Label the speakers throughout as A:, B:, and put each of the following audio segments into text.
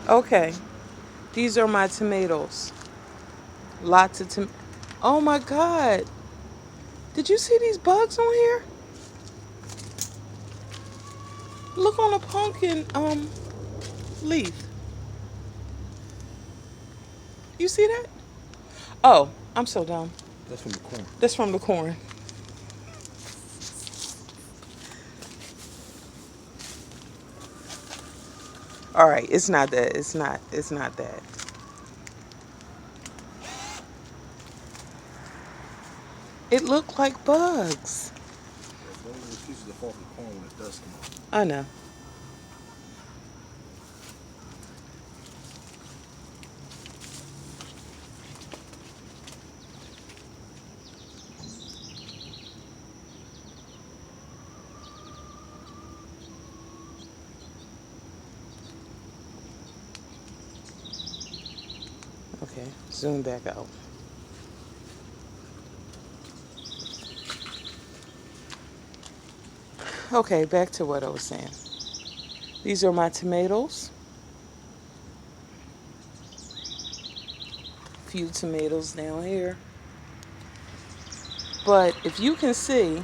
A: Okay, these are my tomatoes. Lots of Oh my God. Did you see these bugs on here? Look on the pumpkin leaf. You see that? Oh, I'm so dumb.
B: That's from the corn.
A: That's from the corn. All right, it's not that. It's not that. It looked like bugs.
B: Yeah, those are the pieces that fall from the corn when it does come out.
A: I know. Okay, zoom back out. Okay, back to what I was saying. These are my tomatoes. Few tomatoes down here. But if you can see,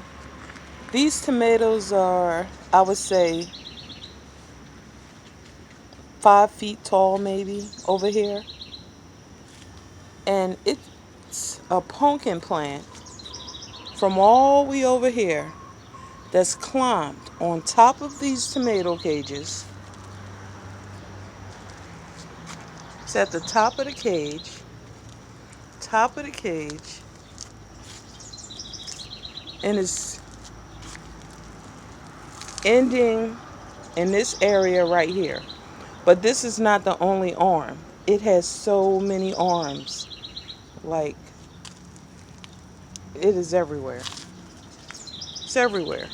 A: these tomatoes are, I would say, 5 feet tall, maybe over here. And it's a pumpkin plant from all the way over here that's climbed on top of these tomato cages. It's at the top of the cage, and it's ending in this area right here. But this is not the only arm. It has so many arms. Like, it is everywhere. It's everywhere.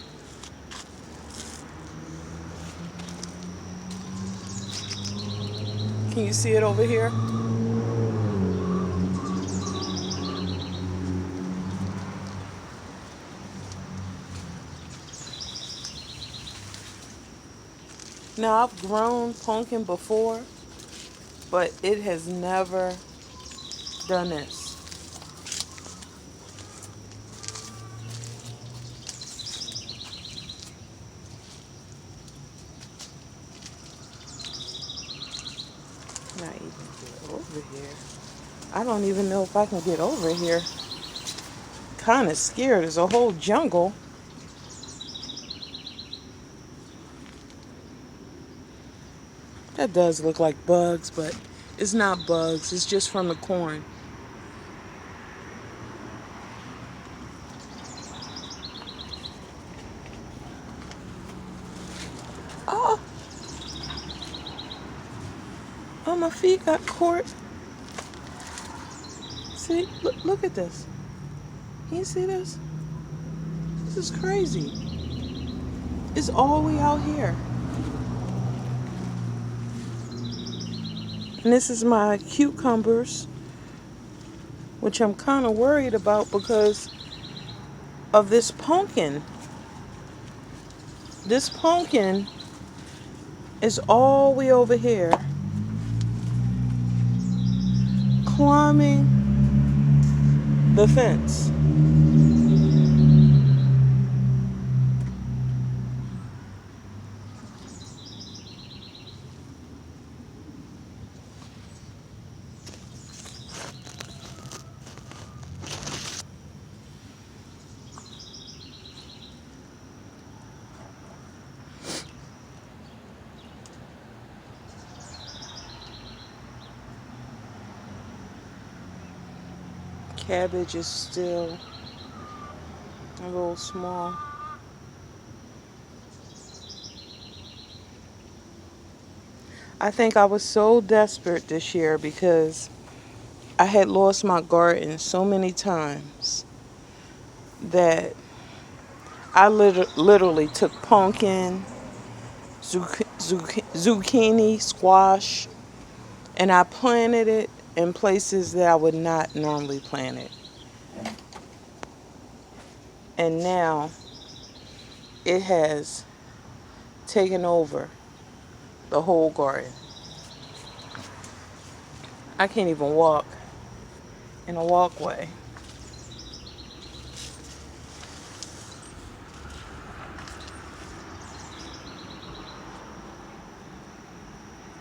A: Can you see it over here? Now, I've grown pumpkin before, but it has never done this. Not even get over here. I don't even know if I can get over here. Kind of scared. There's a whole jungle. That does look like bugs, but it's not bugs. It's just from the corn. Oh, oh, my feet got caught. See, look at this. Can you see this? This is crazy. It's all the way out here. And this is my cucumbers, which I'm kind of worried about because of this pumpkin. This pumpkin is all the way over here, climbing the fence. Cabbage is still a little small. I think I was so desperate this year because I had lost my garden so many times that I literally took pumpkin, zucchini, squash, and I planted it in places that I would not normally plant it. And now it has taken over the whole garden. I can't even walk in a walkway.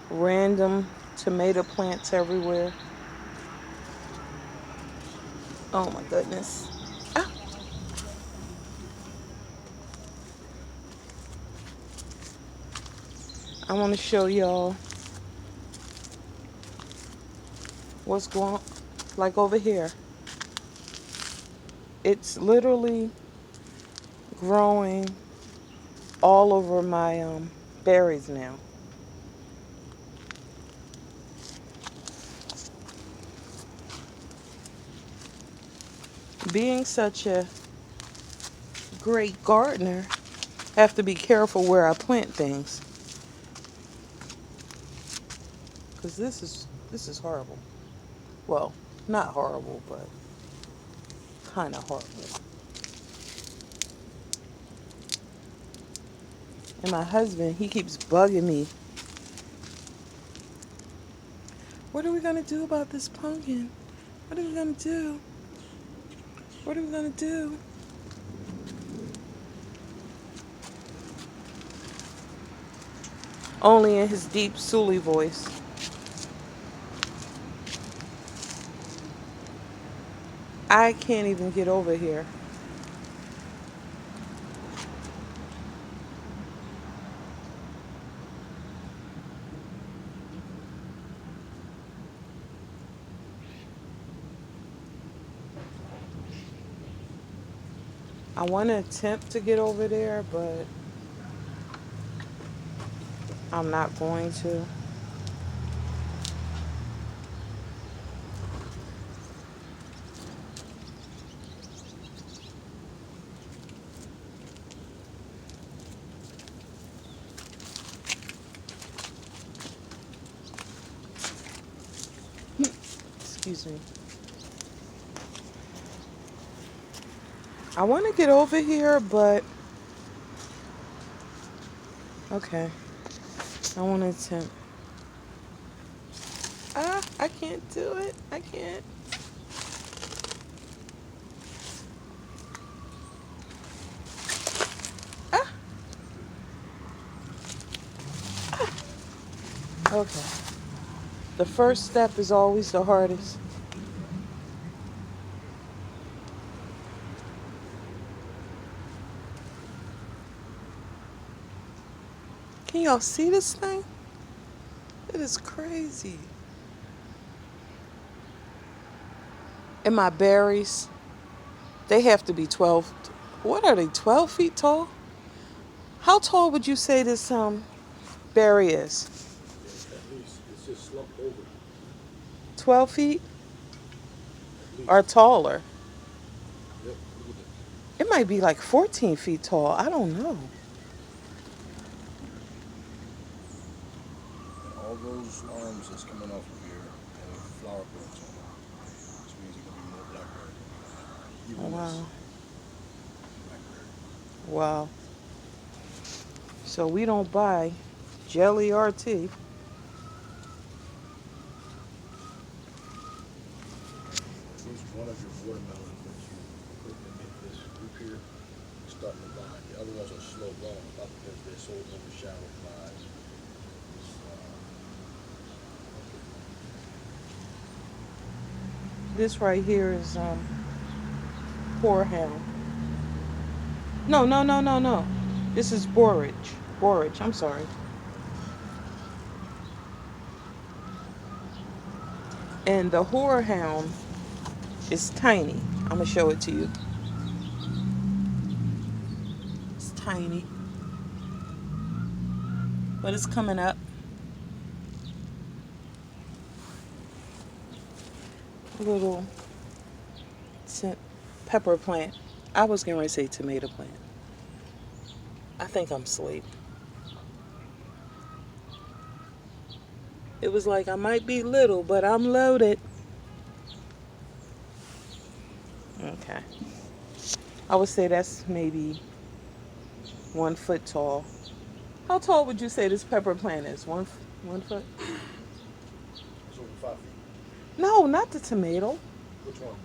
A: Random tomato plants everywhere. Oh my goodness. Ah, I want to show y'all what's going like over here. It's literally growing all over my berries now. Being such a great gardener, I have to be careful where I plant things because this is horrible. Well, not horrible, but kind of horrible. And my husband, he keeps bugging me. What are we gonna do about this pumpkin? What are we gonna do? What are we gonna do? Only in his deep Sully voice. I can't even get over here. I want to attempt to get over there, but I'm not going to. Excuse me. I want to get over here, but okay. I want to attempt. I can't do it. I can't. Ah, okay. The first step is always the hardest. Can y'all see this thing? It is crazy. And my berries, they have to be 12. What are they, 12 feet tall? How tall would you say this berry is?
B: At least it's just slumped over.
A: 12 feet
B: At least.
A: or taller?
B: Yep. Look at
A: It might be like 14 feet tall. I don't know.
B: that. And all those arms that's coming off of here have flower buds on them, which means there's gonna be more blackberry. Even this
A: Wow.
B: blackberry.
A: Wow. So we don't buy jelly or tea.
B: At least one of your watermelons that you put in this group here is starting to vine. The other ones are slow growing, not because they're so overshadowed by this.
A: This right here is horehound. No, no, no, no, no. This is borage. Borage. I'm sorry. And the horehound is tiny. I'm gonna show it to you. It's tiny, but it's coming up. A little pepper plant. I was going to say tomato plant. I think I'm asleep. It was like I might be little, but I'm loaded. Okay. I would say that's maybe 1 foot tall. How tall would you say this pepper plant is? 1 foot?
B: It's over 5 feet.
A: No, not the tomato.
B: Which one?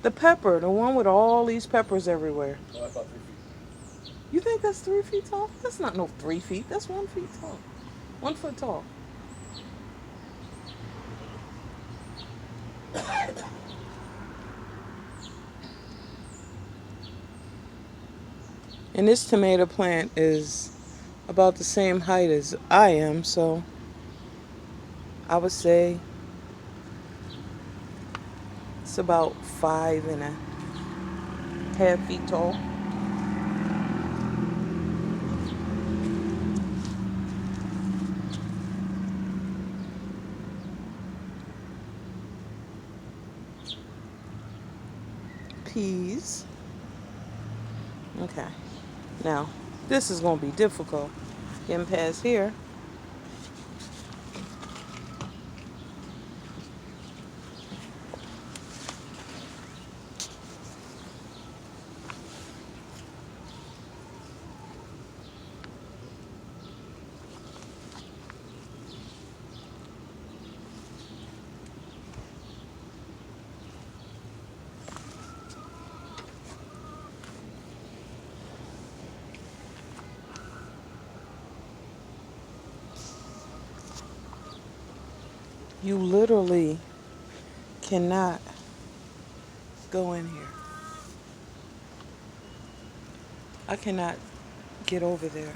A: The pepper, the one with all these peppers everywhere.
B: Oh, that's about 3 feet.
A: You think that's 3 feet tall? That's not no 3 feet. That's 1 feet tall. 1 foot tall. And this tomato plant is about the same height as I am, so I would say it's about 5.5 feet tall. Peas. Okay. Now, this is going to be difficult. Getting past here. You literally cannot go in here. I cannot get over there.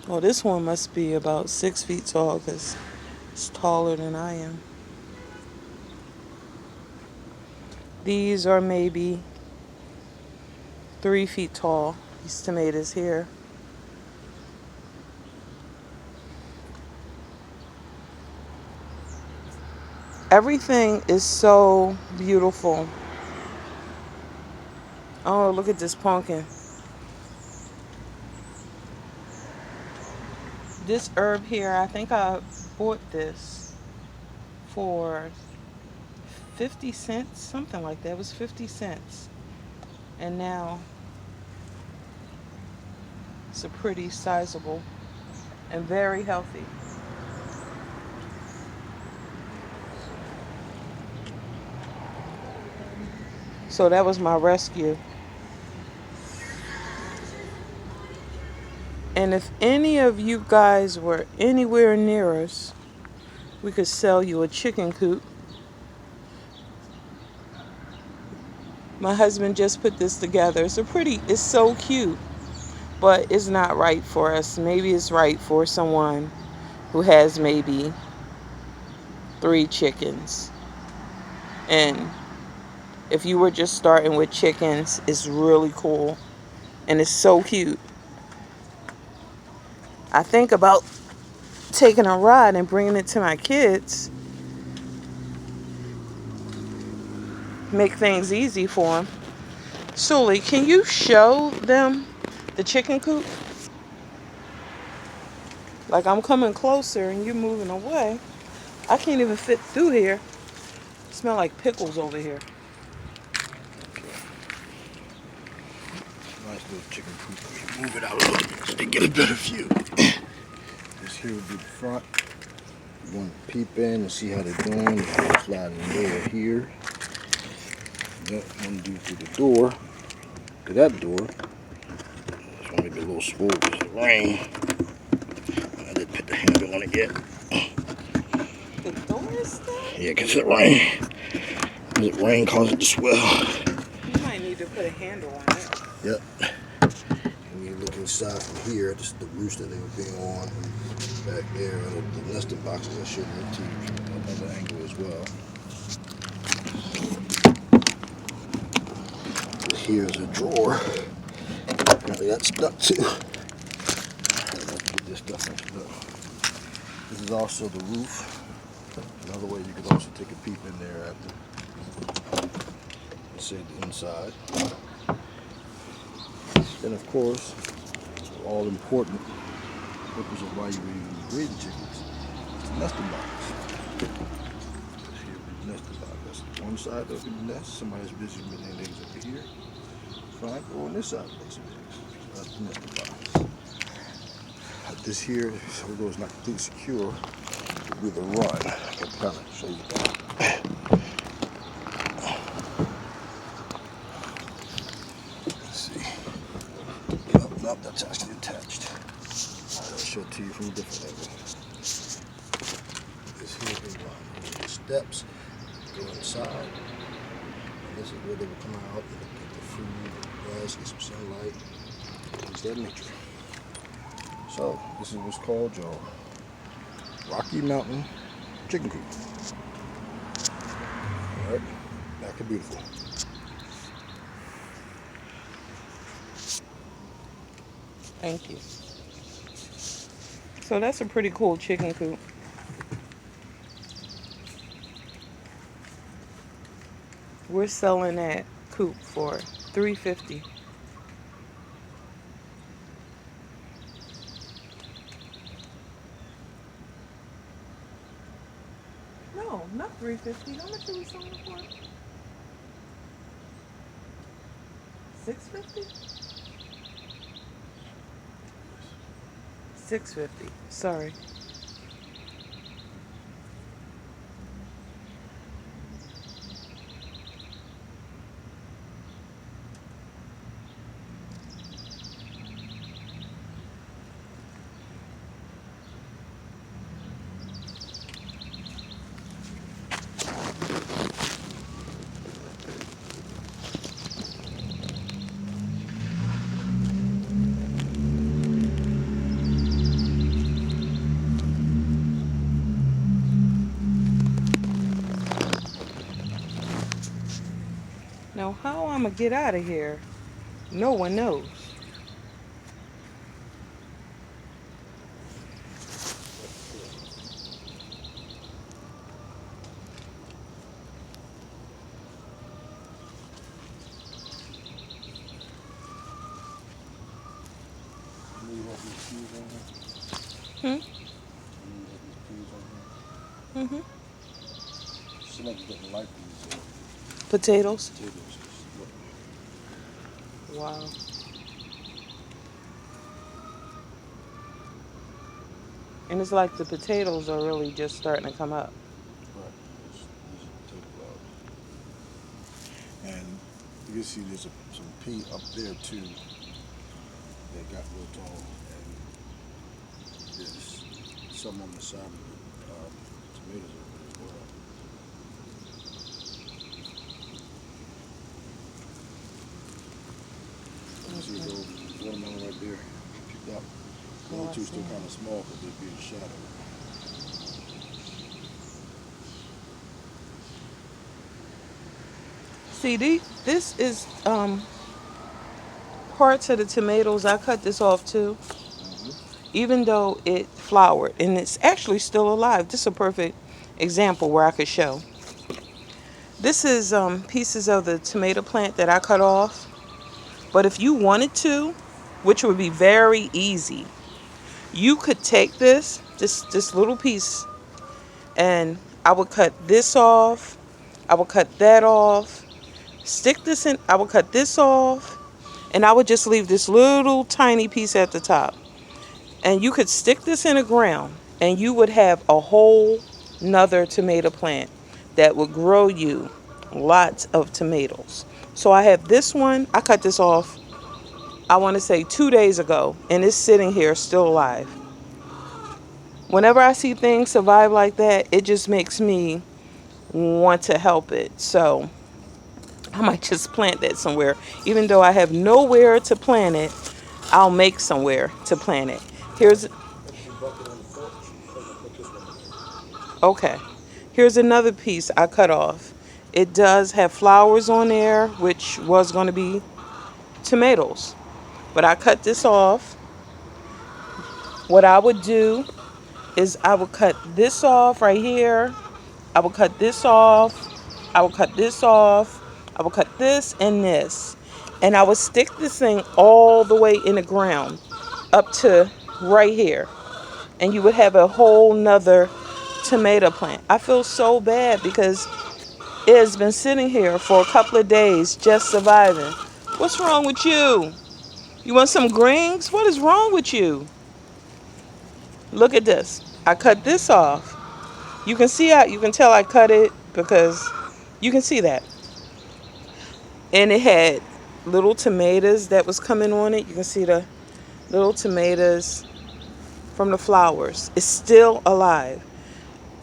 A: Well, this one must be about 6 feet tall because it's taller than I am. These are maybe 3 feet tall, these tomatoes here. Everything is so beautiful. Oh, look at this pumpkin. This herb here, I think I bought this for 50 cents, something like that. It was 50 cents. And now it's a pretty sizable and very healthy. So that was my rescue. And if any of you guys were anywhere near us, we could sell you a chicken coop. My husband just put this together. It's so cute, but it's not right for us. Maybe it's right for someone who has maybe 3 chickens. And if you were just starting with chickens, it's really cool. And it's so cute. I think about taking a ride and bringing it to my kids. Make things easy for them. Sully, can you show them the chicken coop? Like, I'm coming closer and you're moving away. I can't even fit through here. Smell like pickles over here.
B: Nice little chicken coop. Move it out a little bit so they get a better view. This here would be the front. You want to peep in and see how they're doing. You can slide in there here. That one do through the door. To that door. This one may be a little swole because of the rain. I did put the handle on it yet.
A: The door is stuck?
B: Yeah, because the rain. The rain caused it to swell.
A: You might need to put a handle on it.
B: Yep. When you look inside from here, this is the roost that they were being on. Back there, the nesting boxes I showed you to another angle as well. Here's a drawer. Apparently that's stuck too. Let's get this stuff unstuck. This is also the roof. Another way you could also take a peep in there after. Let's say the inside. Then of course, all important purpose of why you would even breed the chickens. It's the nesting box. Here we nesting box. That's one side of the nest. Somebody's busy with their eggs over here. Fine, go on this side, make some eggs. That's the nesting box. This here, although it's not completely secure, will be the run. I can kind of show you that. Let's see. Nope, that's actually attached. I'll show it to you from a different angle. This here is run. The steps go inside. And this is where they will come out and get the food, grass, get some sunlight, things of that nature. So, this is what's called your Rocky Mountain chicken coop. Alright, back to beautiful.
A: Thank you. So that's a pretty cool chicken coop. We're selling that coop for $350. No, not $350. How much are we selling it for? $650? $650. Sorry. Now, how I'm going to get out of here, no one knows. Hmm? Mm-hmm.
B: Seems like you're getting light these
A: Potatoes?
B: potatoes.
A: Wow. And it's like the potatoes are really just starting to come up.
B: Right. These are potato clouds. And you can see there's some pea up there too that got real tall. And there's some on the side of the tomatoes over there as well. You see the watermelon right there picked up. The other two are still kind of small because they're being shadowed.
A: See, this is parts of the tomatoes. I cut this off too, even though it flowered and it's actually still alive. This is a perfect example where I could show. This is pieces of the tomato plant that I cut off. But if you wanted to, which would be very easy, you could take this little piece, and I would cut this off. I would cut that off. Stick this in. I would cut this off, and I would just leave this little tiny piece at the top. And you could stick this in the ground, and you would have a whole nother tomato plant that would grow you lots of tomatoes. So I have this one. I cut this off, I want to say 2 days ago, and it's sitting here still alive. Whenever I see things survive like that, it just makes me want to help it. So I might just plant that somewhere. Even though I have nowhere to plant it, I'll make somewhere to plant it. Here's okay. Here's another piece I cut off. It does have flowers on there, which was going to be tomatoes. But I cut this off. What I would do is I would cut this off right here. I would cut this off. I would cut this off. I would cut this and this. And I would stick this thing all the way in the ground up to right here. And you would have a whole nother tomato plant. I feel so bad because it has been sitting here for a couple of days just surviving. What's wrong with you? You want some greens? What is wrong with you? Look at this. I cut this off. You can see how you can tell I cut it because you can see that. And it had little tomatoes that was coming on it. You can see the little tomatoes from the flowers. It's still alive.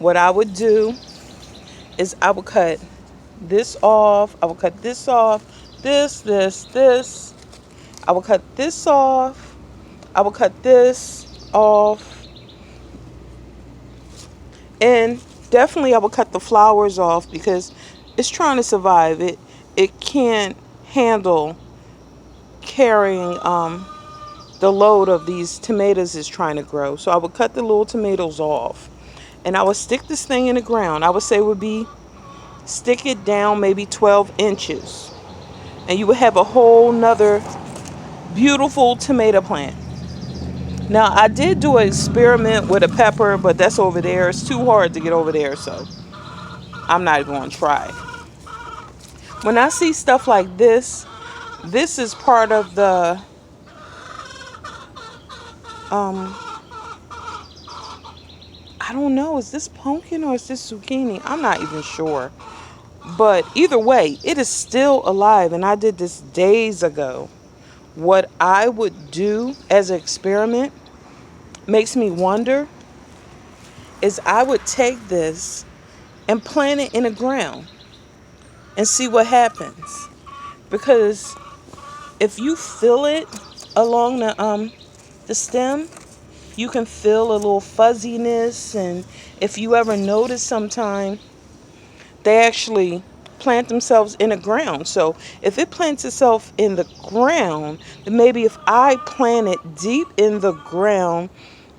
A: What I would do is I would cut this off. I would cut this off. This. I would cut this off. I would cut this off. And definitely I would cut the flowers off because it's trying to survive. It can't handle carrying the load of these tomatoes is trying to grow. So I would cut the little tomatoes off. And I would stick this thing in the ground. I would say it would be stick it down maybe 12 inches. And you would have a whole nother beautiful tomato plant. Now I did do an experiment with a pepper, but that's over there. It's too hard to get over there, so I'm not even going to try. When I see stuff like this is part of the I don't know, is this pumpkin or is this zucchini? I'm not even sure. But either way, it is still alive, and I did this days ago. What I would do as an experiment makes me wonder is I would take this and plant it in the ground and see what happens. Because if you fill it along the stem, you can feel a little fuzziness. And if you ever notice sometime, they actually plant themselves in the ground. So if it plants itself in the ground, then maybe if I plant it deep in the ground,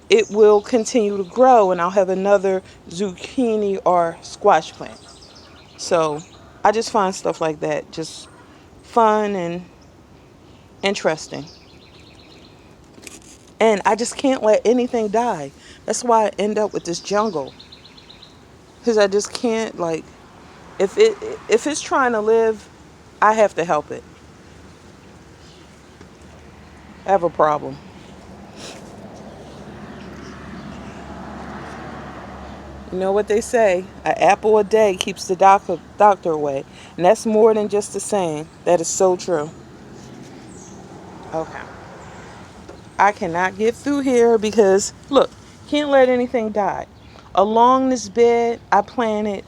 A: it will continue to grow and I'll have another zucchini or squash plant. So I just find stuff like that just fun and interesting. And I just can't let anything die. That's why I end up with this jungle. Because I just can't, like, if it's trying to live, I have to help it. I have a problem. You know what they say? An apple a day keeps the doctor away. And that's more than just a saying. That is so true. Okay. I cannot get through here because, look, can't let anything die. Along this bed, I planted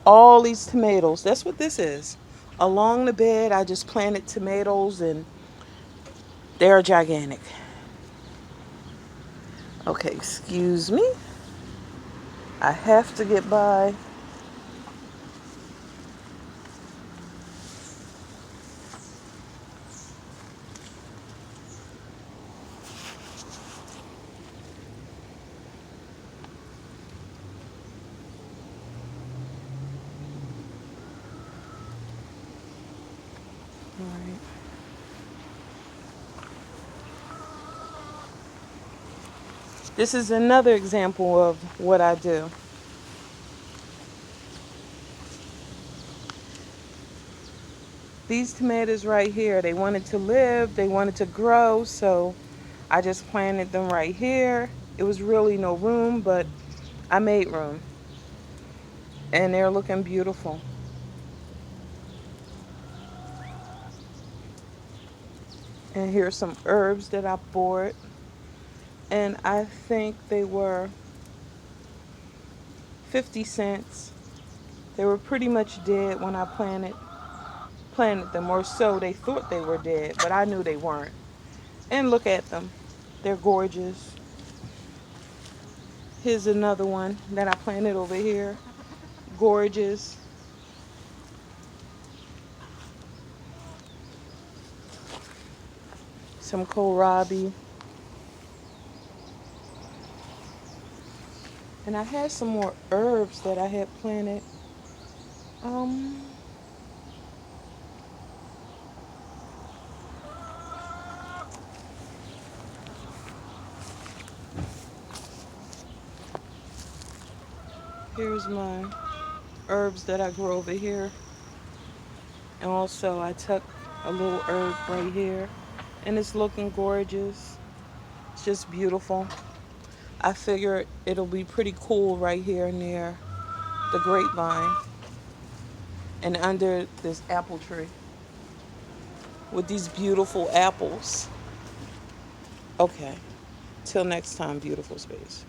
A: all these tomatoes. That's what this is. Along the bed, I just planted tomatoes and they're gigantic. Okay, excuse me. I have to get by. All right. This is another example of what I do. These tomatoes right here, they wanted to live, they wanted to grow, so I just planted them right here. It was really no room, but I made room. And they're looking beautiful. And here's some herbs that I bought. And I think they were 50 cents. They were pretty much dead when I planted them, or so they thought they were dead, but I knew they weren't. And look at them. They're gorgeous. Here's another one that I planted over here. Gorgeous. Some kohlrabi. And I had some more herbs that I had planted. Here's my herbs that I grow over here. And also I took a little herb right here. And it's looking gorgeous. It's just beautiful. I figure it'll be pretty cool right here near the grapevine and under this apple tree with these beautiful apples. Okay, till next time, beautiful space.